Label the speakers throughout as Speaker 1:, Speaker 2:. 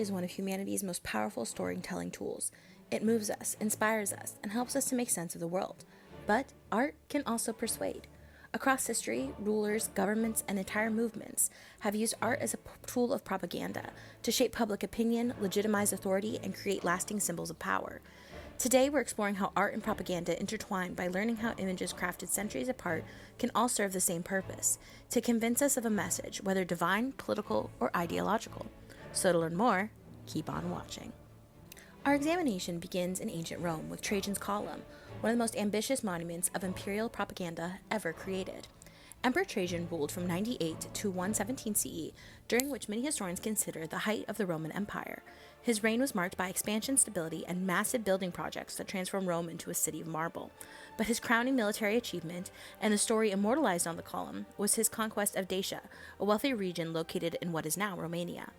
Speaker 1: is one of humanity's most powerful storytelling tools. It moves us, inspires us, and helps us to make sense of the world. But art can also persuade. Across history, rulers, governments, and entire movements have used art as a tool of propaganda to shape public opinion, legitimize authority, and create lasting symbols of power. Today, we're exploring how art and propaganda intertwine by learning how images crafted centuries apart can all serve the same purpose, to convince us of a message, whether divine, political, or ideological. So to learn more, keep on watching. Our examination begins in ancient Rome with Trajan's Column, one of the most ambitious monuments of imperial propaganda ever created. Emperor Trajan ruled from 98 to 117 CE, during which many historians consider the height of the Roman Empire. His reign was marked by expansion, stability, and massive building projects that transformed Rome into a city of marble. But his crowning military achievement, and the story immortalized on the column, was his conquest of Dacia, a wealthy region located in what is now Romania.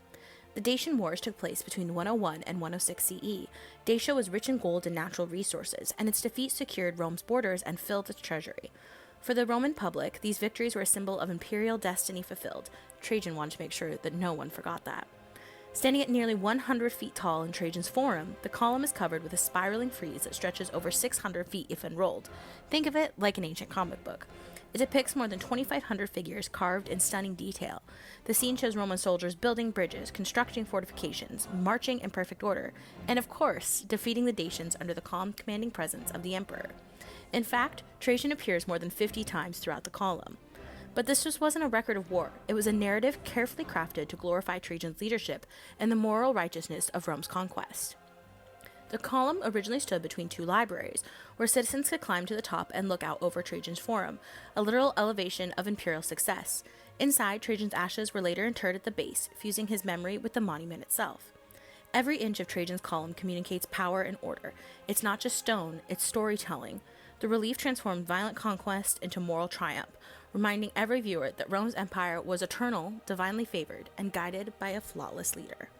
Speaker 1: The Dacian Wars took place between 101 and 106 CE. Dacia was rich in gold and natural resources, and its defeat secured Rome's borders and filled its treasury. For the Roman public, these victories were a symbol of imperial destiny fulfilled. Trajan wanted to make sure that no one forgot that. Standing at nearly 100 feet tall in Trajan's Forum, the column is covered with a spiraling frieze that stretches over 600 feet if unrolled. Think of it like an ancient comic book. It depicts more than 2,500 figures carved in stunning detail. The scene shows Roman soldiers building bridges, constructing fortifications, marching in perfect order, and of course, defeating the Dacians under the calm, commanding presence of the emperor. In fact, Trajan appears more than 50 times throughout the column. But this just wasn't a record of war. It was a narrative carefully crafted to glorify Trajan's leadership and the moral righteousness of Rome's conquest. The column originally stood between two libraries, where citizens could climb to the top and look out over Trajan's Forum, a literal elevation of imperial success. Inside, Trajan's ashes were later interred at the base, fusing his memory with the monument itself. Every inch of Trajan's column communicates power and order. It's not just stone, it's storytelling. The relief transformed violent conquest into moral triumph, reminding every viewer that Rome's empire was eternal, divinely favored, and guided by a flawless leader.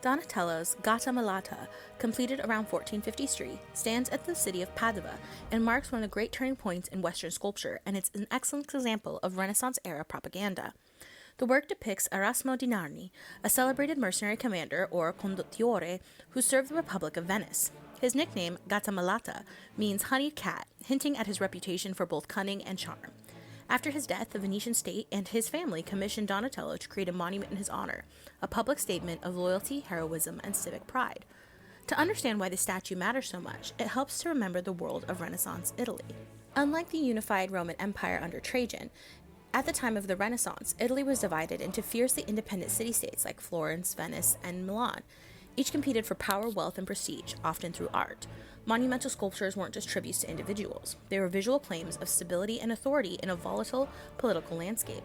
Speaker 1: Donatello's Gattamelata, completed around 1453, stands at the city of Padua and marks one of the great turning points in Western sculpture, and it's an excellent example of Renaissance-era propaganda. The work depicts Erasmo di Narni, a celebrated mercenary commander or condottiere who served the Republic of Venice. His nickname, Gattamelata, means honeyed cat, hinting at his reputation for both cunning and charm. After his death, the Venetian state and his family commissioned Donatello to create a monument in his honor, a public statement of loyalty, heroism, and civic pride. To understand why the statue matters so much, it helps to remember the world of Renaissance Italy. Unlike the unified Roman Empire under Trajan, at the time of the Renaissance, Italy was divided into fiercely independent city-states like Florence, Venice, and Milan. Each competed for power, wealth, and prestige, often through art. Monumental sculptures weren't just tributes to individuals. They were visual claims of stability and authority in a volatile political landscape.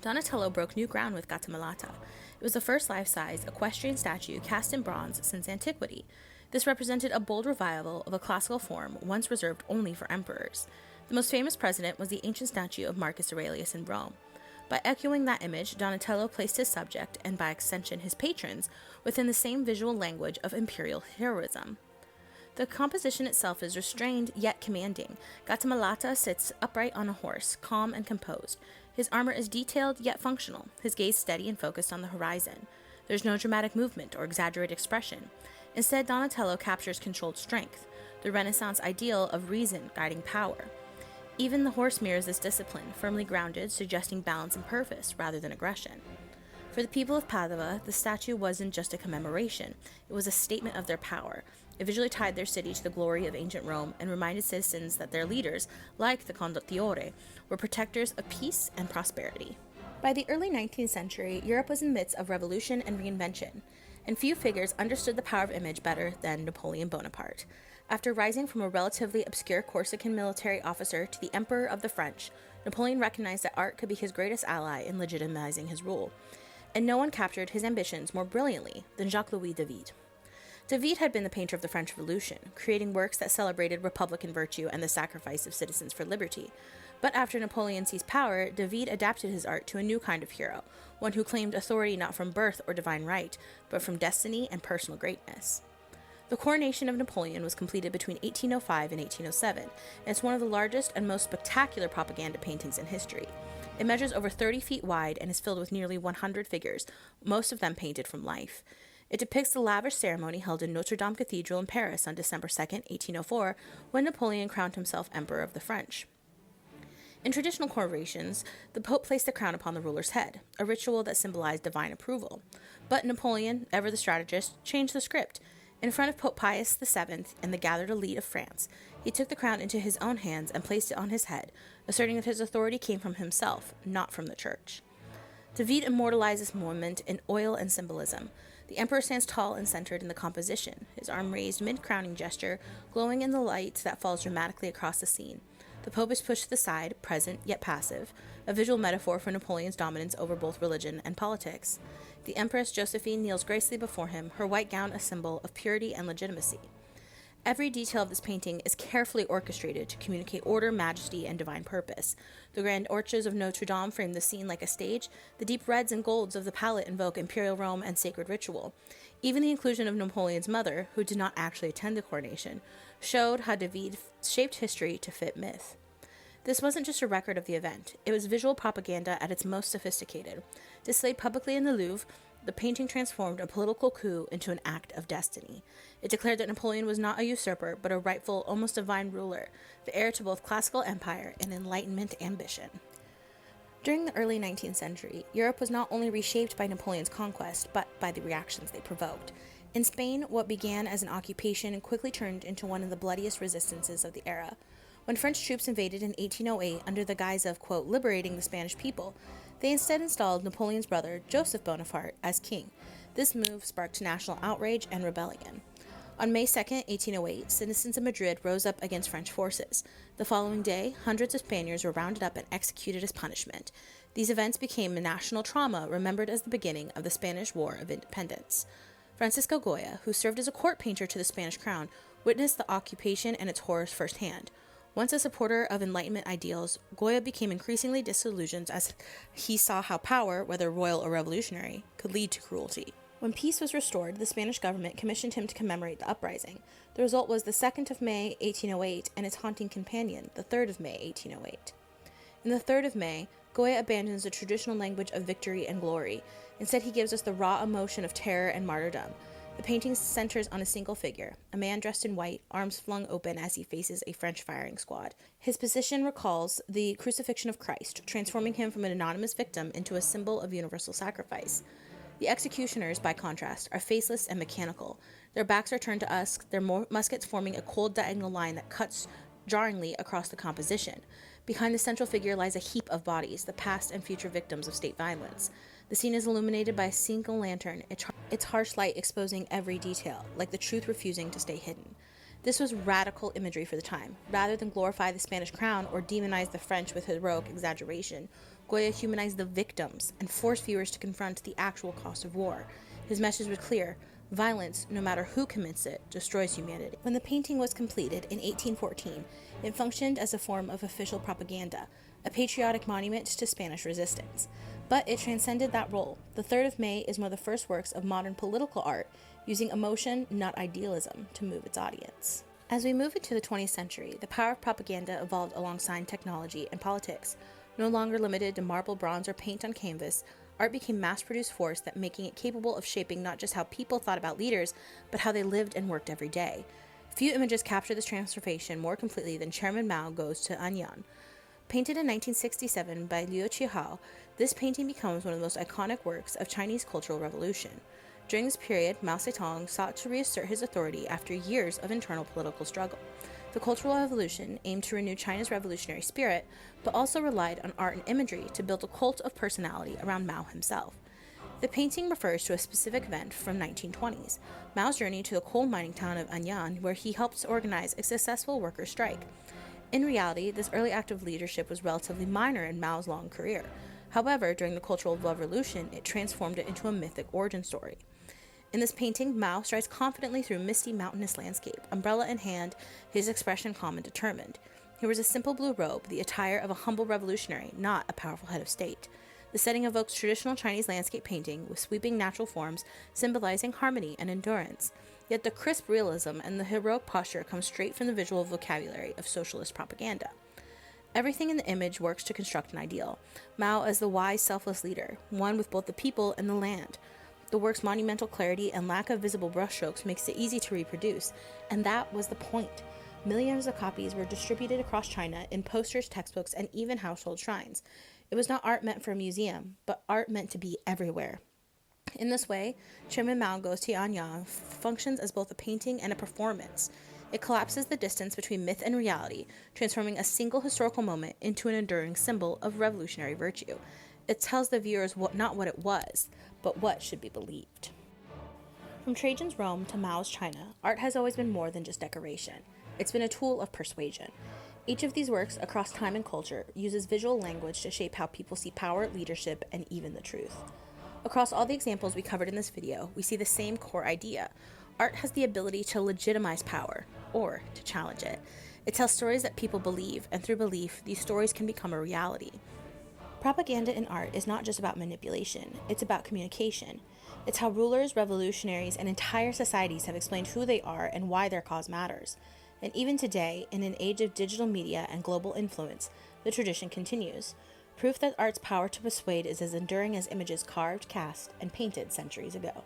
Speaker 1: Donatello broke new ground with Gattamelata. It was the first life-size equestrian statue cast in bronze since antiquity. This represented a bold revival of a classical form once reserved only for emperors. The most famous president was the ancient statue of Marcus Aurelius in Rome. By echoing that image, Donatello placed his subject, and by extension his patrons, within the same visual language of imperial heroism. The composition itself is restrained yet commanding. Gattamelata sits upright on a horse, calm and composed. His armor is detailed yet functional, his gaze steady and focused on the horizon. There's no dramatic movement or exaggerated expression. Instead, Donatello captures controlled strength, the Renaissance ideal of reason guiding power. Even the horse mirrors this discipline, firmly grounded, suggesting balance and purpose rather than aggression. For the people of Padua, the statue wasn't just a commemoration, it was a statement of their power. It visually tied their city to the glory of ancient Rome and reminded citizens that their leaders, like the condottiere, were protectors of peace and prosperity. By the early 19th century, Europe was in the midst of revolution and reinvention, and few figures understood the power of image better than Napoleon Bonaparte. After rising from a relatively obscure Corsican military officer to the Emperor of the French, Napoleon recognized that art could be his greatest ally in legitimizing his rule. And no one captured his ambitions more brilliantly than Jacques-Louis David. David had been the painter of the French Revolution, creating works that celebrated republican virtue and the sacrifice of citizens for liberty. But after Napoleon seized power, David adapted his art to a new kind of hero, one who claimed authority not from birth or divine right, but from destiny and personal greatness. The coronation of Napoleon was completed between 1805 and 1807, and it's one of the largest and most spectacular propaganda paintings in history. It measures over 30 feet wide and is filled with nearly 100 figures, most of them painted from life. It depicts the lavish ceremony held in Notre Dame Cathedral in Paris on December 2nd, 1804, when Napoleon crowned himself Emperor of the French. In traditional coronations, the Pope placed the crown upon the ruler's head, a ritual that symbolized divine approval. But Napoleon, ever the strategist, changed the script. In front of Pope Pius VII and the gathered elite of France, he took the crown into his own hands and placed it on his head, asserting that his authority came from himself, not from the church. David immortalized this moment in oil and symbolism. The emperor stands tall and centered in the composition, his arm raised mid-crowning gesture, glowing in the light that falls dramatically across the scene. The Pope is pushed to the side, present yet passive, a visual metaphor for Napoleon's dominance over both religion and politics. The Empress Josephine kneels gracefully before him, her white gown a symbol of purity and legitimacy. Every detail of this painting is carefully orchestrated to communicate order, majesty, and divine purpose. The grand arches of Notre Dame frame the scene like a stage. The deep reds and golds of the palette invoke imperial Rome and sacred ritual. Even the inclusion of Napoleon's mother, who did not actually attend the coronation, showed how David shaped history to fit myth. This wasn't just a record of the event. It was visual propaganda at its most sophisticated. Displayed publicly in the Louvre, the painting transformed a political coup into an act of destiny. It declared that Napoleon was not a usurper, but a rightful, almost divine ruler, the heir to both classical empire and Enlightenment ambition. During the early 19th century, Europe was not only reshaped by Napoleon's conquest, but by the reactions they provoked. In Spain, what began as an occupation quickly turned into one of the bloodiest resistances of the era. When French troops invaded in 1808 under the guise of, quote, liberating the Spanish people, they instead installed Napoleon's brother, Joseph Bonaparte, as king. This move sparked national outrage and rebellion. On May 2, 1808, citizens of Madrid rose up against French forces. The following day, hundreds of Spaniards were rounded up and executed as punishment. These events became a national trauma remembered as the beginning of the Spanish War of Independence. Francisco Goya, who served as a court painter to the Spanish crown, witnessed the occupation and its horrors firsthand. Once a supporter of Enlightenment ideals, Goya became increasingly disillusioned as he saw how power, whether royal or revolutionary, could lead to cruelty. When peace was restored, the Spanish government commissioned him to commemorate the uprising. The result was the 2nd of May, 1808, and its haunting companion, the 3rd of May, 1808. In the 3rd of May, Goya abandons the traditional language of victory and glory. Instead, he gives us the raw emotion of terror and martyrdom. The painting centers on a single figure, a man dressed in white, arms flung open as he faces a French firing squad. His position recalls the crucifixion of Christ, transforming him from an anonymous victim into a symbol of universal sacrifice. The executioners, by contrast, are faceless and mechanical. Their backs are turned to us, their muskets forming a cold diagonal line that cuts jarringly across the composition. Behind the central figure lies a heap of bodies, the past and future victims of state violence. The scene is illuminated by a single lantern, its harsh light exposing every detail, like the truth refusing to stay hidden. This was radical imagery for the time. Rather than glorify the Spanish crown or demonize the French with heroic exaggeration, Goya humanized the victims and forced viewers to confront the actual cost of war. His message was clear: violence, no matter who commits it, destroys humanity. When the painting was completed in 1814, it functioned as a form of official propaganda, a patriotic monument to Spanish resistance. But it transcended that role. The 3rd of May is one of the first works of modern political art, using emotion, not idealism, to move its audience. As we move into the 20th century, the power of propaganda evolved alongside technology and politics. No longer limited to marble, bronze, or paint on canvas, art became mass-produced force that making it capable of shaping not just how people thought about leaders, but how they lived and worked every day. Few images capture this transformation more completely than Chairman Mao Goes to Anyang. Painted in 1967 by Liu Qihao, this painting becomes one of the most iconic works of Chinese cultural revolution. During this period, Mao Zedong sought to reassert his authority after years of internal political struggle. The Cultural Revolution aimed to renew China's revolutionary spirit, but also relied on art and imagery to build a cult of personality around Mao himself. The painting refers to a specific event from 1920s, Mao's journey to the coal mining town of Anyang, where he helped organize a successful workers' strike. In reality, this early act of leadership was relatively minor in Mao's long career. However, during the Cultural Revolution, it transformed it into a mythic origin story. In this painting, Mao strides confidently through a misty mountainous landscape, umbrella in hand, his expression calm and determined. He wears a simple blue robe, the attire of a humble revolutionary, not a powerful head of state. The setting evokes traditional Chinese landscape painting with sweeping natural forms symbolizing harmony and endurance. Yet the crisp realism and the heroic posture come straight from the visual vocabulary of socialist propaganda. Everything in the image works to construct an ideal. Mao as the wise, selfless leader, one with both the people and the land. The work's monumental clarity and lack of visible brushstrokes makes it easy to reproduce, and that was the point. Millions of copies were distributed across China in posters, textbooks, and even household shrines. It was not art meant for a museum, but art meant to be everywhere. In this way, Chairman Mao's Tianyang functions as both a painting and a performance. It collapses the distance between myth and reality, transforming a single historical moment into an enduring symbol of revolutionary virtue. It tells the viewers not what it was, but what should be believed. From Trajan's Rome to Mao's China, art has always been more than just decoration. It's been a tool of persuasion. Each of these works, across time and culture, uses visual language to shape how people see power, leadership, and even the truth. Across all the examples we covered in this video, we see the same core idea. Art has the ability to legitimize power, or to challenge it. It tells stories that people believe, and through belief, these stories can become a reality. Propaganda in art is not just about manipulation, it's about communication. It's how rulers, revolutionaries, and entire societies have explained who they are and why their cause matters. And even today, in an age of digital media and global influence, the tradition continues. Proof that art's power to persuade is as enduring as images carved, cast, and painted centuries ago.